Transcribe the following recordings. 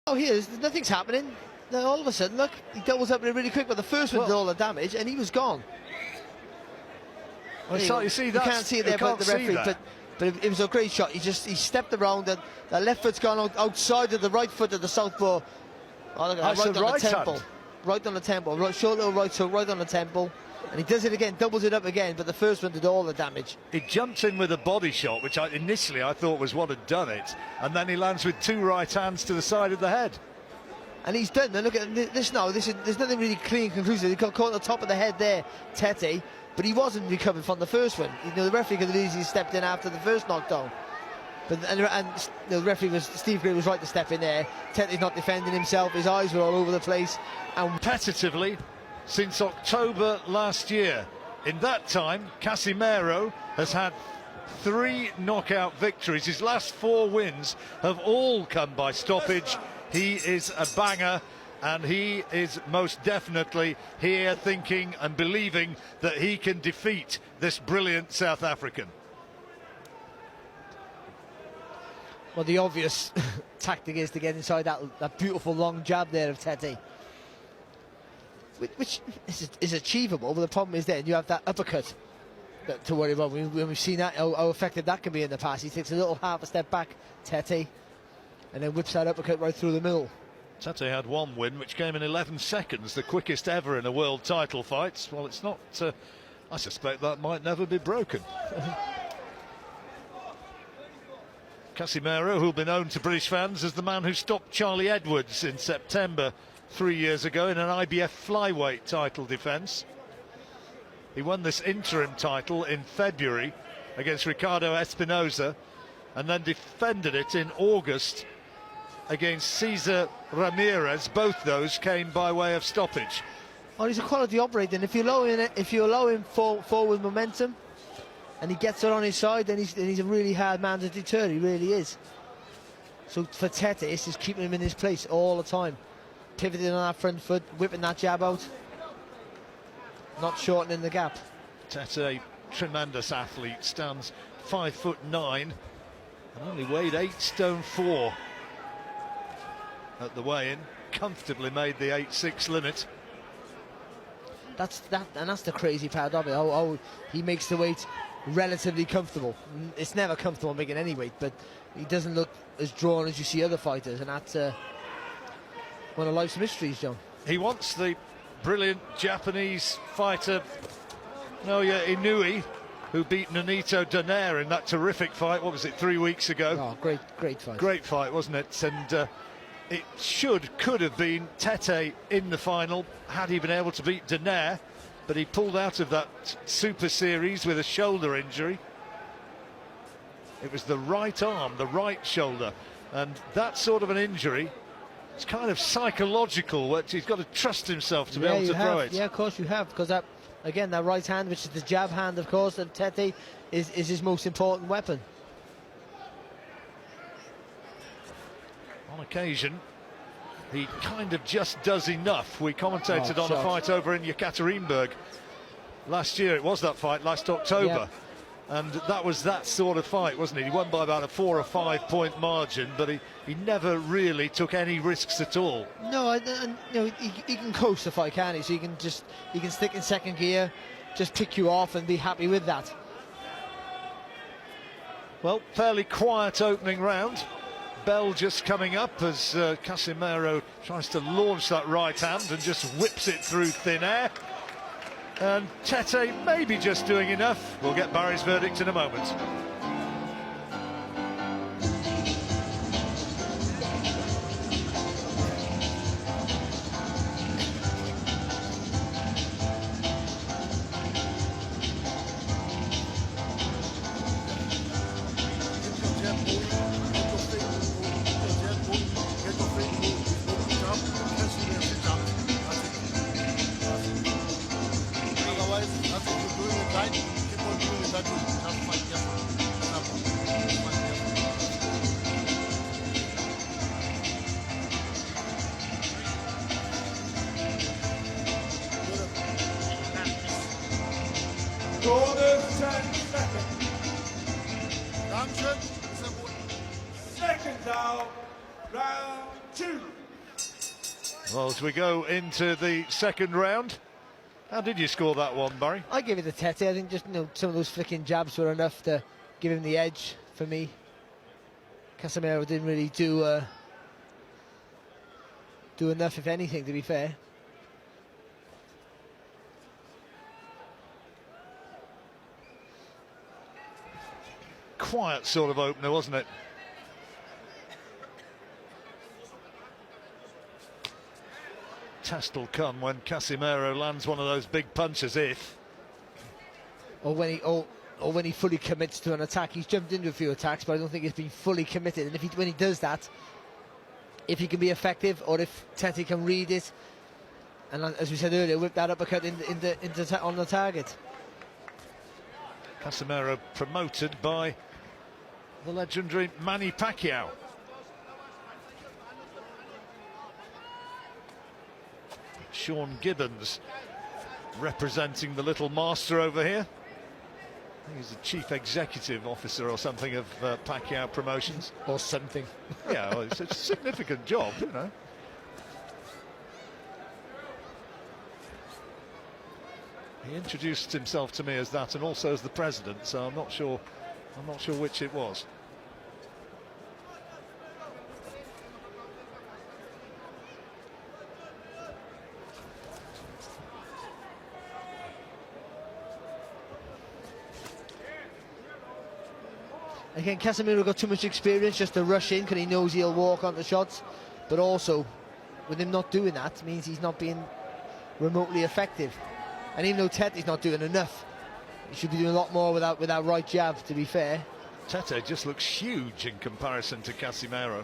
Oh, nothing's happening. Then all of a sudden, look, he doubles up really quick, but the first one did all the damage, and he was gone. Well, you see that? You can't see it there, but the referee. But it was a great shot. He stepped around, and the left foot's gone outside of the right foot of the southpaw. Oh, look at that, right on the temple. Hand. Right on the temple. Right, short little right hook, right on the temple. And he does it again, doubles it up again, but the first one did all the damage. He jumps in with a body shot, which initially I thought was what had done it, and then he lands with two right hands to the side of the head. And he's done. Now look at this now. There's nothing really clean and conclusive. He got caught on the top of the head there, Tete, but he wasn't recovered from the first one. You know, the referee could have easily stepped in after the first knockdown. But the referee Steve Gray was right to step in there. Tete's not defending himself. His eyes were all over the place. And competitively since October last year. In that time, Casimero has had 3 knockout victories. His last 4 wins have all come by stoppage. He is a banger, and he is most definitely here thinking and believing that he can defeat this brilliant South African. Well, the obvious tactic is to get inside that beautiful long jab there of Tete, which is achievable, but the problem is then you have that uppercut to worry about. When we've seen that, how effective that can be in the past. He takes a little half a step back, Tete, and then whips that uppercut right through the middle. Tete had 1 win, which came in 11 seconds, the quickest ever in a world title fight. Well, it's not, I suspect that might never be broken. Casimero, who'll be known to British fans as the man who stopped Charlie Edwards in September 3 years ago in an IBF flyweight title defence. He won this interim title in February against Ricardo Espinosa, and then defended it in August against Cesar Ramirez. Both those came by way of stoppage. Oh, he's a quality operator, and if you allow him forward momentum and he gets it on his side, then he's a really hard man to deter. He really is. So for Tete, it's just keeping him in his place all the time, pivoting on that front foot, whipping that jab out, not shortening the gap. Tete, tremendous athlete, stands 5'9" and only weighed 8 stone 4 at the weigh-in. Comfortably made the 8'6" limit. That's the crazy part of it. How he makes the weight relatively comfortable. It's never comfortable making any weight, but he doesn't look as drawn as you see other fighters, and that's one of life's mysteries, John. He wants the brilliant Japanese fighter Naoya Inoue, who beat Nonito Donaire in that terrific fight. What was it, 3 weeks ago? Oh, great fight. Great fight, wasn't it? And it could have been Tete in the final had he been able to beat Donaire, but he pulled out of that Super Series with a shoulder injury. It was the right arm, the right shoulder, and that sort of an injury, it's kind of psychological, which he's got to trust himself to be able to throw it. Yeah, of course you have, because that, again, that right hand, which is the jab hand, of course, of Tete, is his most important weapon. On occasion, he kind of just does enough. We commentated on a fight over in Yekaterinburg last year. It was that fight last October. Yeah. And that was that sort of fight, wasn't it? He won by about a 4 or 5 point margin, but he never really took any risks at all. No, he can coast the fight, can't he? So he can stick in second gear, just pick you off and be happy with that. Well, fairly quiet opening round. Bell just coming up as Casimero tries to launch that right hand and just whips it through thin air. And Tete maybe just doing enough. We'll get Barry's verdict in a moment. Golden 10 seconds. Dankeschön. Seconds out. Round 2. Well, as we go into the second round, how did you score that one, Barry? I give it to Tete. I think just some of those flicking jabs were enough to give him the edge for me. Casimero didn't really do enough, if anything, to be fair. Quiet sort of opener, wasn't it? Test will come when Casimero lands one of those big punches, or when he fully commits to an attack. He's jumped into a few attacks, but I don't think he's been fully committed. And when he does that, if he can be effective, or if Tete can read it, and as we said earlier, whip that uppercut on the target. Casimero promoted by the legendary Manny Pacquiao. Sean Gibbons representing the little master over here. I think he's the chief executive officer or something of Pacquiao Promotions. Or something. Yeah, well, it's a significant job, you know. He introduced himself to me as that, and also as the president, so I'm not sure which it was. Again, Casimero got too much experience just to rush in because he knows he'll walk onto shots, but also with him not doing that means he's not being remotely effective. And even though Tete's not doing enough, he should be doing a lot more with that right jab, to be fair. Tete just looks huge in comparison to Casimero.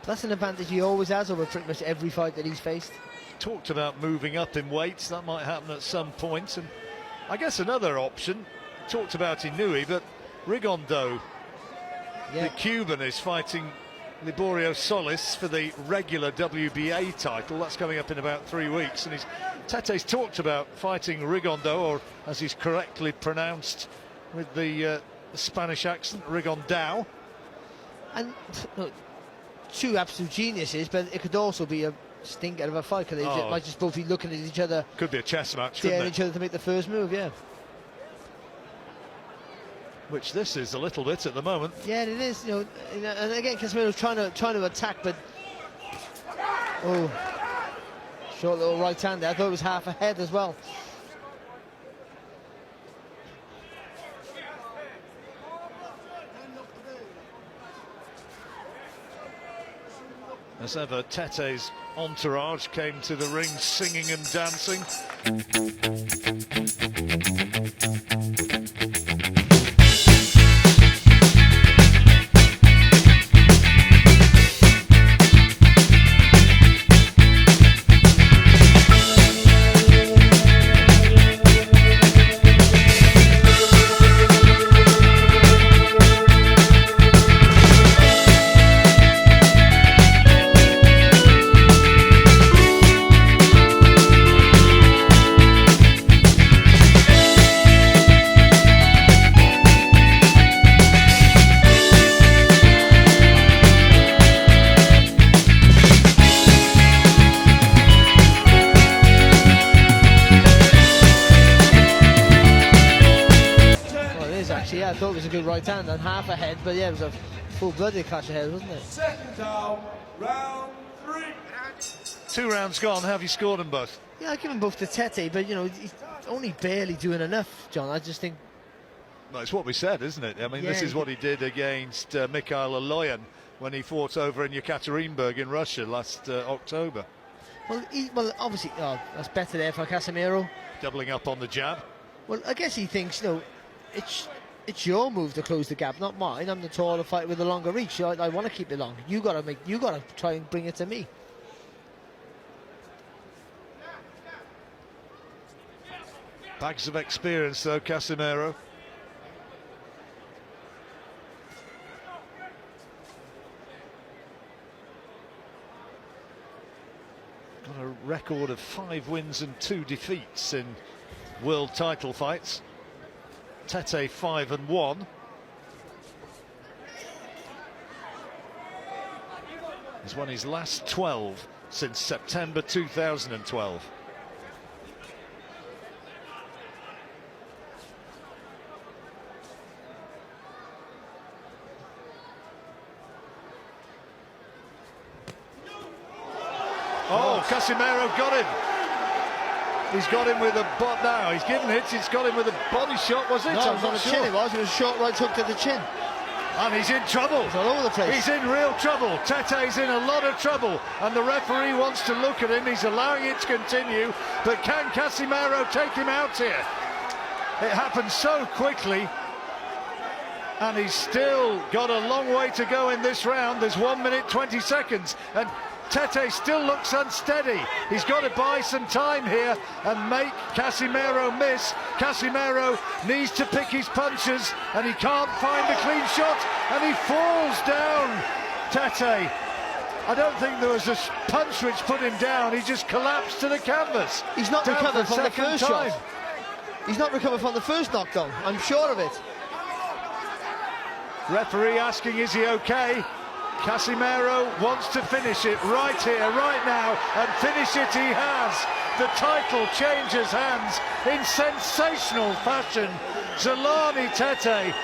That's an advantage he always has over pretty much every fight that he's faced. Talked about moving up in weights, that might happen at some point. And I guess another option, talked about Inui, but Rigondeaux, the Cuban, is fighting Liborio Solis for the regular WBA title. That's coming up in about 3 weeks, and Tete's talked about fighting Rigondeaux, or as he's correctly pronounced with the Spanish accent, Rigondeaux. And look, two absolute geniuses, but it could also be a stinker of a fight, because they might just both be looking at each other. Could be a chess match, daring each other to make the first move, yeah. Which this is a little bit at the moment. Yeah, it is. And again, Casimero's trying to attack, but short little right hand there. I thought it was half a head as well. As ever, Tete's entourage came to the ring singing and dancing. I thought it was a good right hand and half a head, but yeah, it was a full-blooded clash of heads, wasn't it? Second down, round 3. 2 rounds gone. How have you scored them both? Yeah, I give them both to Tete, but he's only barely doing enough, John. I just think. Well, it's what we said, isn't it? I mean, this is what he did against Mikhail Aloyan when he fought over in Yekaterinburg in Russia last October. Well, obviously, that's better there for Casimero. Doubling up on the jab. Well, I guess he thinks, it's your move to close the gap, not mine. I'm the taller fighter with the longer reach. I want to keep it long. You gotta try and bring it to me. Bags of experience, though, Casimero. Got a record of 5 wins and 2 defeats in world title fights. Tete 5-1. He's won his last 12 since September 2012. Oh, Casimero got him. He's got him with a butt now. He's given it. He's got him with a body shot, was it? No, it was on the chin. It was a short right hook to the chin. And he's in trouble. It's all over the place. He's in real trouble. Tete's in a lot of trouble. And the referee wants to look at him. He's allowing it to continue. But can Casimero take him out here? It happened so quickly. And he's still got a long way to go in this round. There's 1 minute 20 seconds. And Tete still looks unsteady. He's got to buy some time here and make Casimero miss. Casimero needs to pick his punches and he can't find a clean shot and he falls down. Tete, I don't think there was a punch which put him down. He just collapsed to the canvas. He's not down recovered from the first time. shot. He's not recovered from the first knockdown. I'm sure of it. Referee asking, is he okay? Casimero wants to finish it right here, right now, and finish it he has. The title changes hands in sensational fashion. Zolani Tete